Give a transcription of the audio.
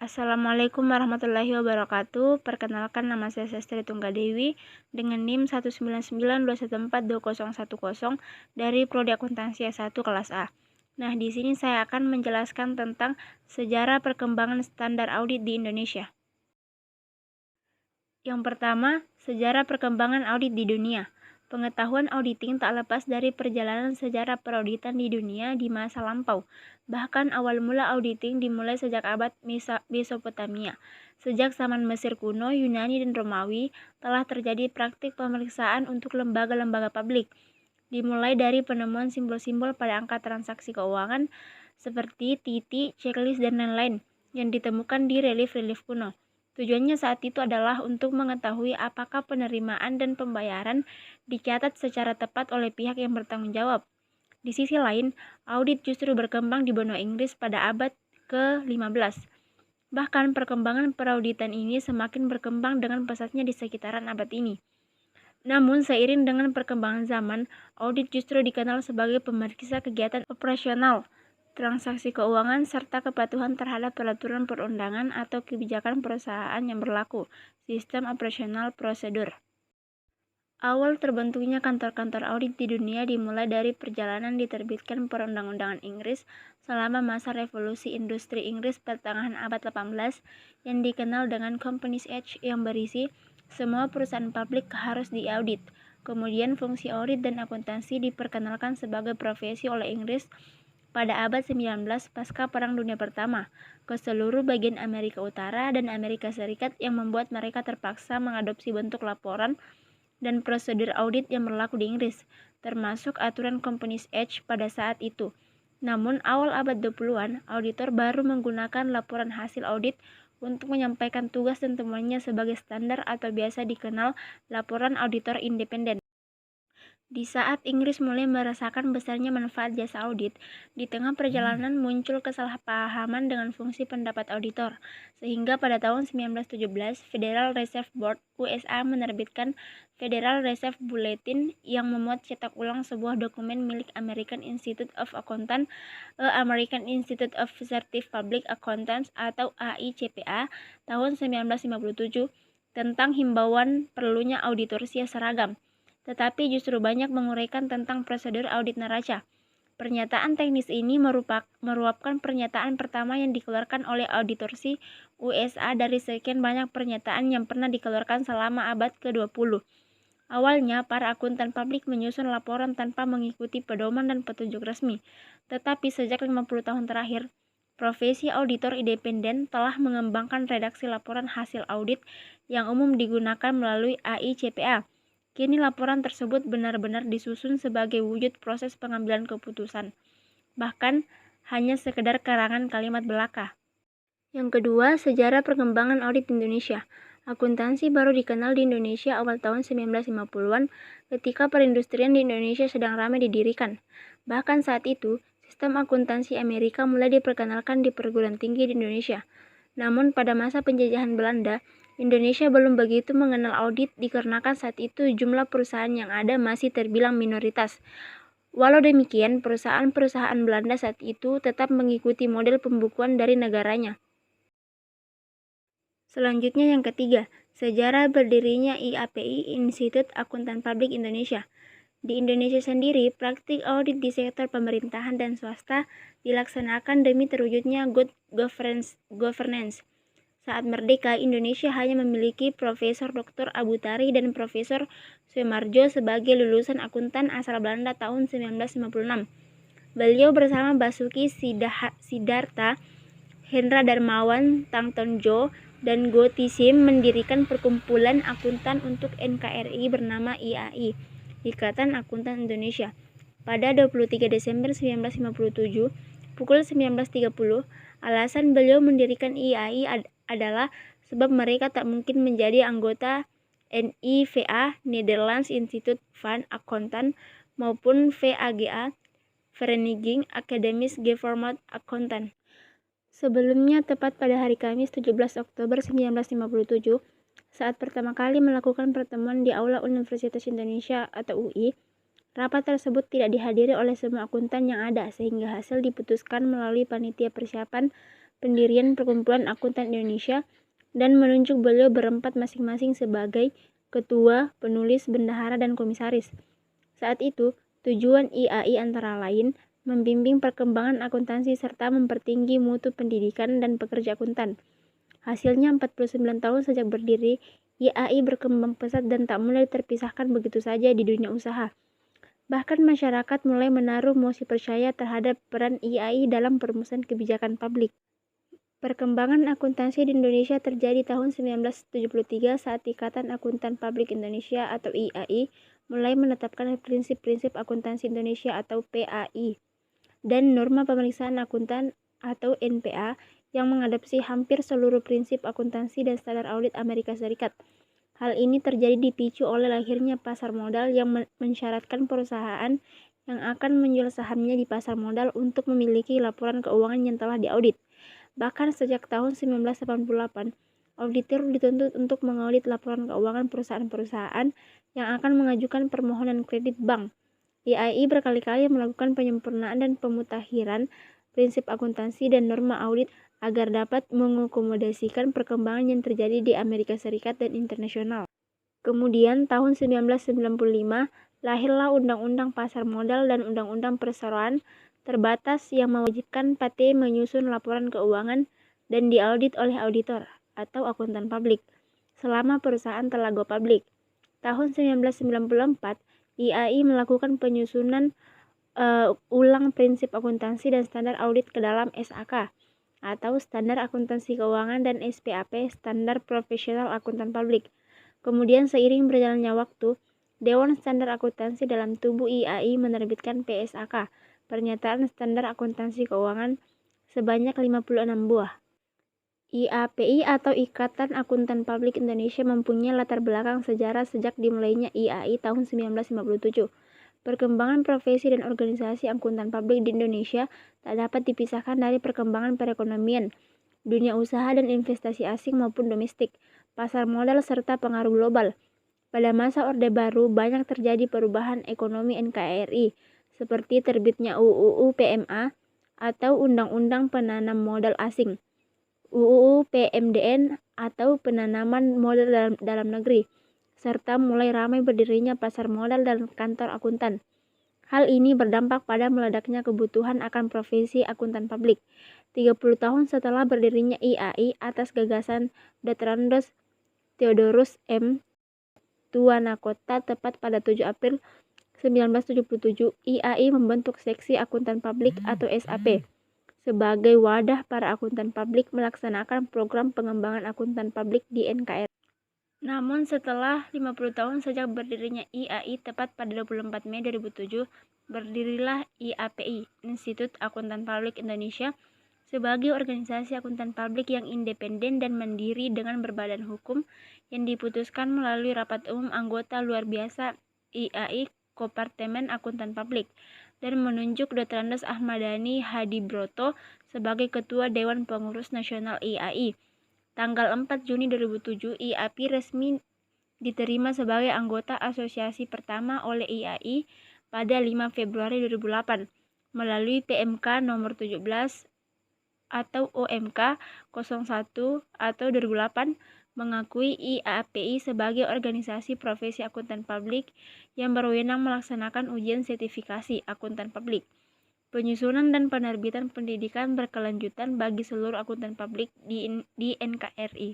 Assalamualaikum warahmatullahi wabarakatuh. Perkenalkan, nama saya Sestri Tunggadewi dengan NIM 19921421010 dari Prodi Akuntansi S1 kelas A. Nah, di sini saya akan menjelaskan tentang sejarah perkembangan standar audit di Indonesia. Yang pertama, sejarah perkembangan audit di dunia. Pengetahuan auditing tak lepas dari perjalanan sejarah perauditan di dunia di masa lampau. Bahkan awal mula auditing dimulai sejak abad Mesopotamia. Sejak zaman Mesir kuno, Yunani, dan Romawi telah terjadi praktik pemeriksaan untuk lembaga-lembaga publik. Dimulai dari penemuan simbol-simbol pada angka transaksi keuangan seperti titik, checklist, dan lain-lain yang ditemukan di relief-relief kuno. Tujuannya saat itu adalah untuk mengetahui apakah penerimaan dan pembayaran dicatat secara tepat oleh pihak yang bertanggung jawab. Di sisi lain, audit justru berkembang di benua Inggris pada abad ke-15. Bahkan perkembangan perauditan ini semakin berkembang dengan pesatnya di sekitaran abad ini. Namun, seiring dengan perkembangan zaman, audit justru dikenal sebagai pemeriksa kegiatan operasional, transaksi keuangan, serta kepatuhan terhadap peraturan perundangan atau kebijakan perusahaan yang berlaku, sistem operasional prosedur. Awal terbentuknya kantor-kantor audit di dunia dimulai dari perjalanan diterbitkan perundang-undangan Inggris selama masa revolusi industri Inggris pertengahan abad 18 yang dikenal dengan Companies Act yang berisi semua perusahaan publik harus diaudit. Kemudian fungsi audit dan akuntansi diperkenalkan sebagai profesi oleh Inggris pada abad 19 pasca Perang Dunia Pertama ke seluruh bagian Amerika Utara dan Amerika Serikat yang membuat mereka terpaksa mengadopsi bentuk laporan dan prosedur audit yang berlaku di Inggris, termasuk aturan Companies Act pada saat itu. Namun, awal abad 20-an, auditor baru menggunakan laporan hasil audit untuk menyampaikan tugas dan temuannya sebagai standar atau biasa dikenal laporan auditor independen. Di saat Inggris mulai merasakan besarnya manfaat jasa audit, di tengah perjalanan muncul kesalahpahaman dengan fungsi pendapat auditor, sehingga pada tahun 1917 Federal Reserve Board USA menerbitkan Federal Reserve Bulletin yang memuat cetak ulang sebuah dokumen milik American Institute of Accountants, American Institute of Certified Public Accountants atau AICPA tahun 1957 tentang himbauan perlunya auditorsi seragam, tetapi justru banyak menguraikan tentang prosedur audit neraca. Pernyataan teknis ini merupakan pernyataan pertama yang dikeluarkan oleh auditorsi USA dari sekian banyak pernyataan yang pernah dikeluarkan selama abad ke-20. Awalnya, para akuntan publik menyusun laporan tanpa mengikuti pedoman dan petunjuk resmi. Tetapi sejak 50 tahun terakhir, profesi auditor independen telah mengembangkan redaksi laporan hasil audit yang umum digunakan melalui AICPA. Kini laporan tersebut benar-benar disusun sebagai wujud proses pengambilan keputusan, bahkan hanya sekedar karangan kalimat belaka. Yang kedua, sejarah perkembangan audit Indonesia. Akuntansi baru dikenal di Indonesia awal tahun 1950-an ketika perindustrian di Indonesia sedang ramai didirikan. Bahkan saat itu, sistem akuntansi Amerika mulai diperkenalkan di perguruan tinggi di Indonesia. Namun pada masa penjajahan Belanda, Indonesia belum begitu mengenal audit dikarenakan saat itu jumlah perusahaan yang ada masih terbilang minoritas. Walau demikian, perusahaan-perusahaan Belanda saat itu tetap mengikuti model pembukuan dari negaranya. Selanjutnya yang ketiga, sejarah berdirinya IAPI, Institut Akuntan Publik Indonesia. Di Indonesia sendiri, praktik audit di sektor pemerintahan dan swasta dilaksanakan demi terwujudnya good governance. Saat merdeka, Indonesia hanya memiliki Profesor Dr. Abu Tari dan Profesor Sumarjo sebagai lulusan akuntan asal Belanda tahun 1956. Beliau bersama Basuki Sidarta, Hendra Darmawan, Tangtonjo, dan Go Tisim mendirikan perkumpulan akuntan untuk NKRI bernama IAI, Ikatan Akuntan Indonesia. Pada 23 Desember 1957, pukul 19.30, alasan beliau mendirikan IAI adalah sebab mereka tak mungkin menjadi anggota NIVA, Netherlands Institute van Accountant, maupun VAGA, Vereniging Academies Government Accountant. Sebelumnya, tepat pada hari Kamis 17 Oktober 1957, saat pertama kali melakukan pertemuan di Aula Universitas Indonesia atau UI, rapat tersebut tidak dihadiri oleh semua akuntan yang ada, sehingga hasil diputuskan melalui panitia persiapan pendirian Perkumpulan Akuntan Indonesia dan menunjuk beliau berempat masing-masing sebagai ketua, penulis, bendahara, dan komisaris. Saat itu, tujuan IAI antara lain membimbing perkembangan akuntansi serta mempertinggi mutu pendidikan dan pekerja akuntan. Hasilnya 49 tahun sejak berdiri, IAI berkembang pesat dan tak mulai terpisahkan begitu saja di dunia usaha. Bahkan masyarakat mulai menaruh mosi percaya terhadap peran IAI dalam perumusan kebijakan publik. Perkembangan akuntansi di Indonesia terjadi tahun 1973 saat Ikatan Akuntan Publik Indonesia atau IAI mulai menetapkan prinsip-prinsip akuntansi Indonesia atau PAI dan norma pemeriksaan akuntan atau NPA yang mengadopsi hampir seluruh prinsip akuntansi dan standar audit Amerika Serikat. Hal ini terjadi dipicu oleh lahirnya pasar modal yang mensyaratkan perusahaan yang akan menjual sahamnya di pasar modal untuk memiliki laporan keuangan yang telah diaudit. Bahkan sejak tahun 1988, auditor dituntut untuk mengaudit laporan keuangan perusahaan-perusahaan yang akan mengajukan permohonan kredit bank. IAI berkali-kali melakukan penyempurnaan dan pemutakhiran prinsip akuntansi dan norma audit agar dapat mengakomodasikan perkembangan yang terjadi di Amerika Serikat dan internasional. Kemudian tahun 1995 lahirlah Undang-Undang Pasar Modal dan Undang-Undang Perseroan Terbatas yang mewajibkan PT menyusun laporan keuangan dan diaudit oleh auditor atau akuntan publik selama perusahaan telah go public. Tahun 1994, IAI melakukan penyusunan ulang prinsip akuntansi dan standar audit ke dalam SAK atau Standar Akuntansi Keuangan dan SPAP Standar Profesional Akuntan Publik. Kemudian seiring berjalannya waktu, Dewan Standar Akuntansi dalam tubuh IAI menerbitkan PSAK, Pernyataan Standar Akuntansi Keuangan, sebanyak 56 buah. IAPI atau Ikatan Akuntan Publik Indonesia mempunyai latar belakang sejarah sejak dimulainya IAI tahun 1957. Perkembangan profesi dan organisasi akuntan publik di Indonesia tak dapat dipisahkan dari perkembangan perekonomian, dunia usaha dan investasi asing maupun domestik, pasar modal serta pengaruh global. Pada masa Orde Baru banyak terjadi perubahan ekonomi NKRI, seperti terbitnya UUU PMA atau Undang-Undang Penanam Modal Asing, UUU PMDN atau penanaman modal dalam negeri, serta mulai ramai berdirinya pasar modal dan kantor akuntan. Hal ini berdampak pada meledaknya kebutuhan akan profesi akuntan publik. 30 tahun setelah berdirinya IAI atas gagasan Dr. Theodorus M. Tuanakota tepat pada 7 April 1977, IAI membentuk Seksi Akuntan Publik atau SAP sebagai wadah para akuntan publik melaksanakan program pengembangan akuntan publik di NKRI. Namun setelah 50 tahun sejak berdirinya IAI tepat pada 24 Mei 2007, berdirilah IAPI, Institut Akuntan Publik Indonesia, sebagai organisasi akuntan publik yang independen dan mandiri dengan berbadan hukum yang diputuskan melalui rapat umum anggota luar biasa IAI Kompartemen Akuntan Publik dan menunjuk Dr. Ahmadani Hadibroto sebagai Ketua Dewan Pengurus Nasional IAI. Tanggal 4 Juni 2007, IAPI resmi diterima sebagai anggota asosiasi pertama oleh IAI pada 5 Februari 2008 melalui PMK nomor 17 atau OMK 01 atau 2008 mengakui IAPI sebagai organisasi profesi akuntan publik yang berwenang melaksanakan ujian sertifikasi akuntan publik, penyusunan dan penerbitan pendidikan berkelanjutan bagi seluruh akuntan publik di NKRI.